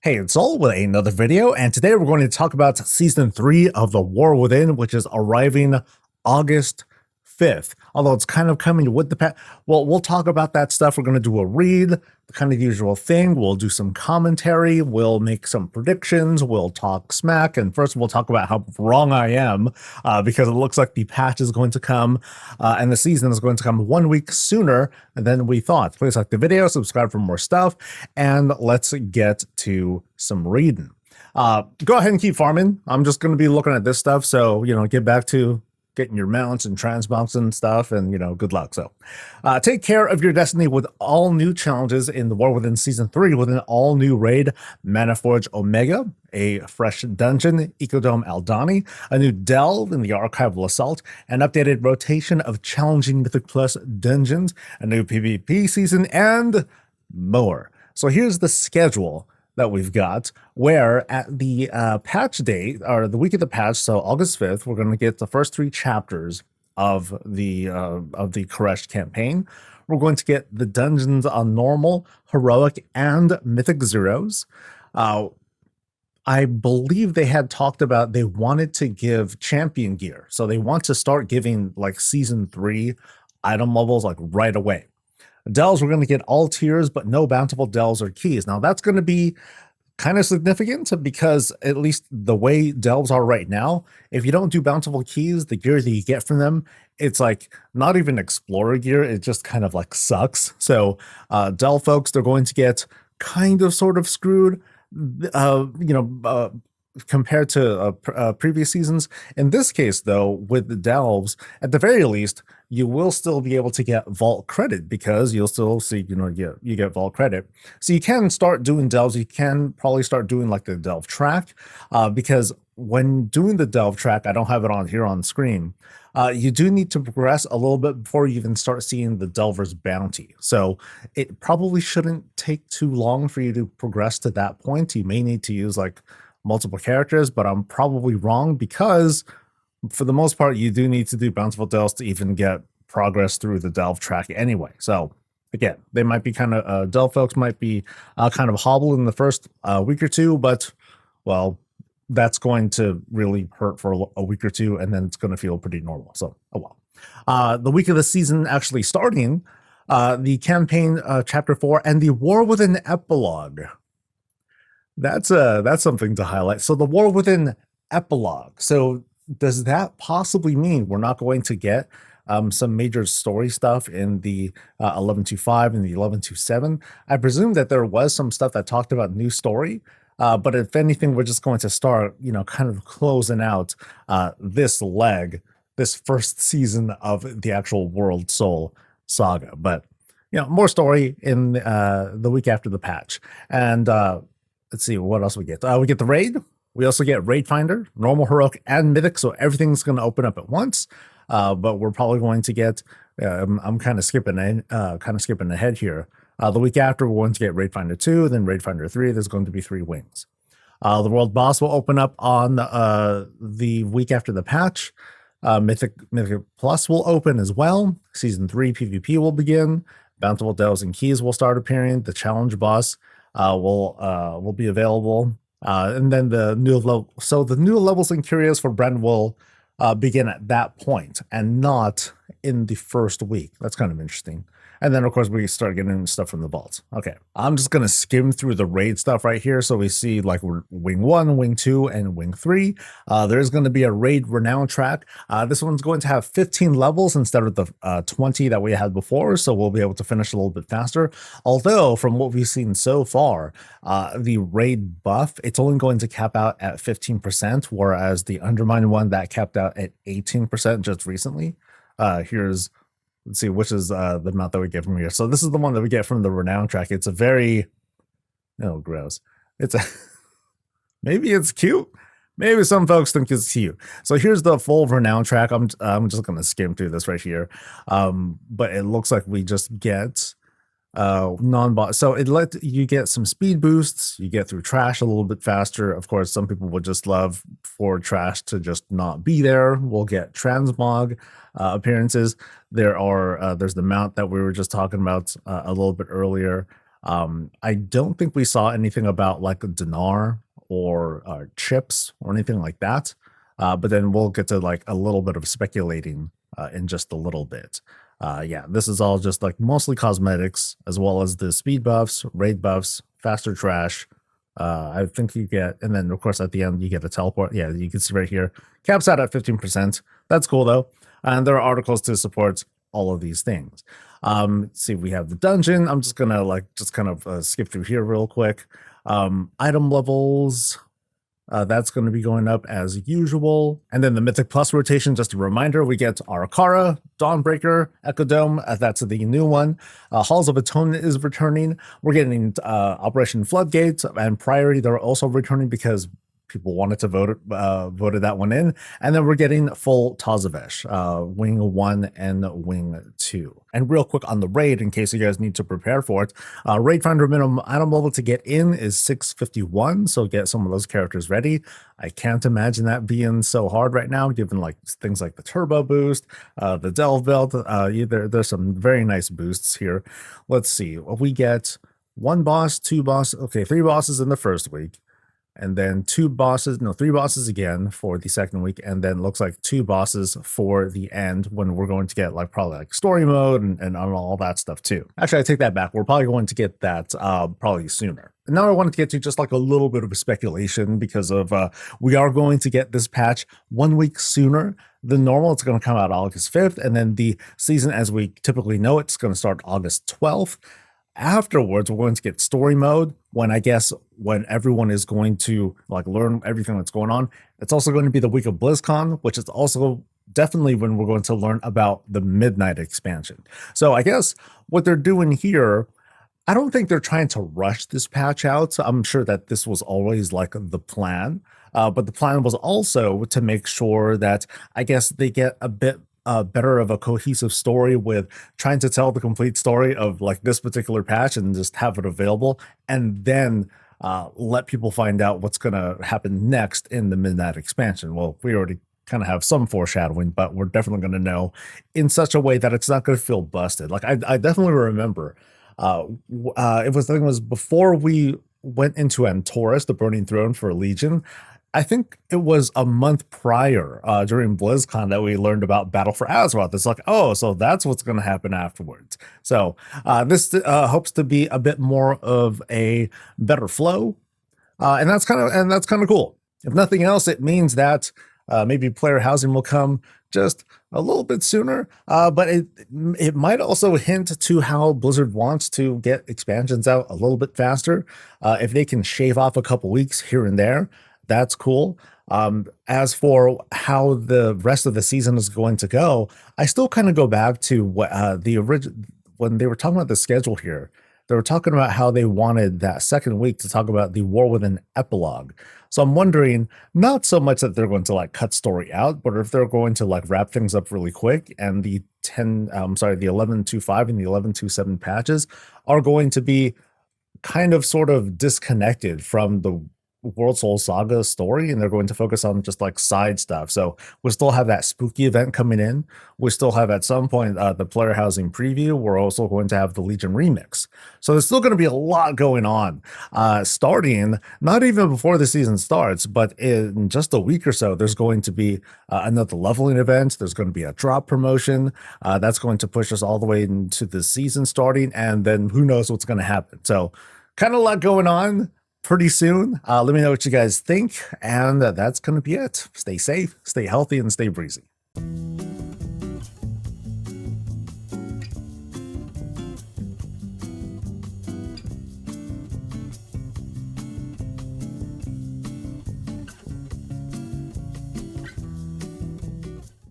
Hey, it's Soul with another video, and today we're going to talk about Season 3 of The War Within, which is arriving August 5th. Although it's kind of coming with the patch. Well, we'll talk about that stuff. We're going to do a read, the kind of usual thing. We'll do some commentary. We'll make some predictions. We'll talk smack. And first, we'll talk about how wrong I am because it looks like the patch is going to come and the season is going to come 1 week sooner than we thought. Please like the video, subscribe for more stuff, and let's get to some reading. Go ahead and keep farming. I'm just going to be looking at this stuff. So, get back to getting your mounts and transmounts and stuff, and good luck. So take care of your destiny with all new challenges in the War Within Season 3 with an all new raid, Manaforge Omega, a fresh dungeon, Ecodome Aldani, a new delve in the Archival Assault, an updated rotation of challenging Mythic Plus dungeons, a new PvP season, and more. So here's the schedule that we've got, where at the patch date, or the week of the patch, so August 5th, we're going to get the first 3 chapters of the Koresh campaign. We're going to get the dungeons on normal, heroic, and mythic zeros. I believe they had talked about they wanted to give champion gear, so they want to start giving like Season 3 item levels like right away. Delves, we're going to get all tiers, but no bountiful delves or keys. Now, that's going to be kind of significant because at least the way delves are right now, if you don't do bountiful keys, the gear that you get from them, it's like not even explorer gear. It just kind of like sucks. So delve folks, they're going to get kind of sort of screwed, compared to previous seasons. In this case, though, with the delves, at the very least, you will still be able to get vault credit because you'll still see, you get vault credit. So you can start doing delves. You can probably start doing like the delve track because when doing the delve track, I don't have it on here on screen. You do need to progress a little bit before you even start seeing the Delver's bounty. So it probably shouldn't take too long for you to progress to that point. You may need to use like multiple characters, but I'm probably wrong because for the most part, you do need to do bountiful delves to even get progress through the delve track anyway. So again, they might be kind of, delve folks might be kind of hobbled in the first week or two, but well, that's going to really hurt for a week or two, and then it's going to feel pretty normal. So, oh well. The week of the season actually starting, the campaign chapter 4 and the War Within epilogue. That's something to highlight. So the War Within epilogue. So does that possibly mean we're not going to get some major story stuff in the 11.2.5 and the 11.2.7? I presume that there was some stuff that talked about new story, but if anything, we're just going to start, kind of closing out this first season of the actual World Soul saga. But more story in the week after the patch. And let's see what else we get. We get the raid. We also get Raid Finder, normal, heroic, and mythic. So everything's going to open up at once. But we're probably going to get. I'm kind of skipping ahead here. The week after, we're going to get Raid Finder 2, then Raid Finder 3. There's going to be 3 wings. The World Boss will open up on the week after the patch. Mythic Plus will open as well. Season 3 PvP will begin. Bountiful delves and keys will start appearing. The challenge boss will be available, and then the new level. So the new levels and curios for Bren will begin at that point and not in the first week. That's kind of interesting. And then, of course, we start getting stuff from the vaults. Okay, I'm just going to skim through the raid stuff right here. So we see like Wing 1, Wing 2, and Wing 3. There's going to be a raid Renown track. This one's going to have 15 levels instead of the 20 that we had before. So we'll be able to finish a little bit faster. Although, from what we've seen so far, the raid buff, it's only going to cap out at 15%, whereas the Undermine one that capped out at 18% just recently. Let's see, which is the amount that we get from here. So this is the one that we get from the Renown track. It's a very, gross. It's a, maybe it's cute. Maybe some folks think it's cute. So here's the full Renown track. I'm just going to skim through this right here. But it looks like we just get non-bot. So it let you get some speed boosts. You get through trash a little bit faster. Of course, some people would just love for trash to just not be there. We'll get transmog appearances. There's the mount that we were just talking about a little bit earlier. I don't think we saw anything about like a dinar or chips or anything like that. But then we'll get to like a little bit of speculating in just a little bit. Yeah, this is all just like mostly cosmetics, as well as the speed buffs, raid buffs, faster trash. I think you get, and then of course at the end you get a teleport. Yeah, you can see right here, caps out at 15%. That's cool though. And there are articles to support all of these things. See, we have the dungeon. I'm just gonna like just kind of skip through here real quick. Item levels, that's going to be going up as usual. And then the Mythic Plus rotation, just a reminder, we get Arakara, Dawnbreaker, Ecodome, that's the new one. Halls of Atonement is returning. We're getting Operation Floodgates and Priority. They're also returning because people wanted to voted that one in. And then we're getting full Tazavesh, Wing 1 and Wing 2. And real quick on the raid, in case you guys need to prepare for it, Raid Finder minimum item level to get in is 651, so get some of those characters ready. I can't imagine that being so hard right now, given like things like the Turbo Boost, the Delve Belt. There's some very nice boosts here. Let's see, we get one boss, two bosses, okay, three bosses in the first week. And then three bosses again for the second week, and then looks like two bosses for the end when we're going to get like probably like story mode and all that stuff too. Actually, I take that back. We're probably going to get that probably sooner. And now I wanted to get to just like a little bit of a speculation because of we are going to get this patch 1 week sooner than normal. It's going to come out August 5th, and then the season as we typically know it's going to start August 12th. Afterwards, we're going to get story mode when everyone is going to like learn everything that's going on. It's also going to be the week of BlizzCon, which is also definitely when we're going to learn about the Midnight expansion. So I guess what they're doing here, I don't think they're trying to rush this patch out. So I'm sure that this was always like the plan. But the plan was also to make sure that I guess they get a bit better of a cohesive story with trying to tell the complete story of like this particular patch and just have it available, and then let people find out what's going to happen next in the Midnight expansion. Well, we already kind of have some foreshadowing, but we're definitely going to know in such a way that it's not going to feel busted. Like I definitely remember it was before we went into Antorus, the Burning Throne for Legion. I think it was a month prior during BlizzCon that we learned about Battle for Azeroth. It's like, oh, so that's what's going to happen afterwards. So this hopes to be a bit more of a better flow, and that's kind of cool. If nothing else, it means that maybe player housing will come just a little bit sooner, but it might also hint to how Blizzard wants to get expansions out a little bit faster. If they can shave off a couple weeks here and there, that's cool. As for how the rest of the season is going to go, I still kind of go back to what the original, when they were talking about the schedule here, they were talking about how they wanted that second week to talk about the War Within epilogue. So I'm wondering, not so much that they're going to like cut story out, but if they're going to like wrap things up really quick, and the 11.25 and the 11.27 patches are going to be kind of sort of disconnected from the World Soul Saga story, and they're going to focus on just like side stuff. So we'll still have that spooky event coming in. We still have at some point the player housing preview. We're also going to have the Legion remix. So there's still going to be a lot going on starting not even before the season starts, but in just a week or so, there's going to be another leveling event. There's going to be a drop promotion that's going to push us all the way into the season starting, and then who knows what's going to happen. So kind of a lot going on pretty soon. Let me know what you guys think, and that's going to be it. Stay safe, stay healthy, and stay breezy.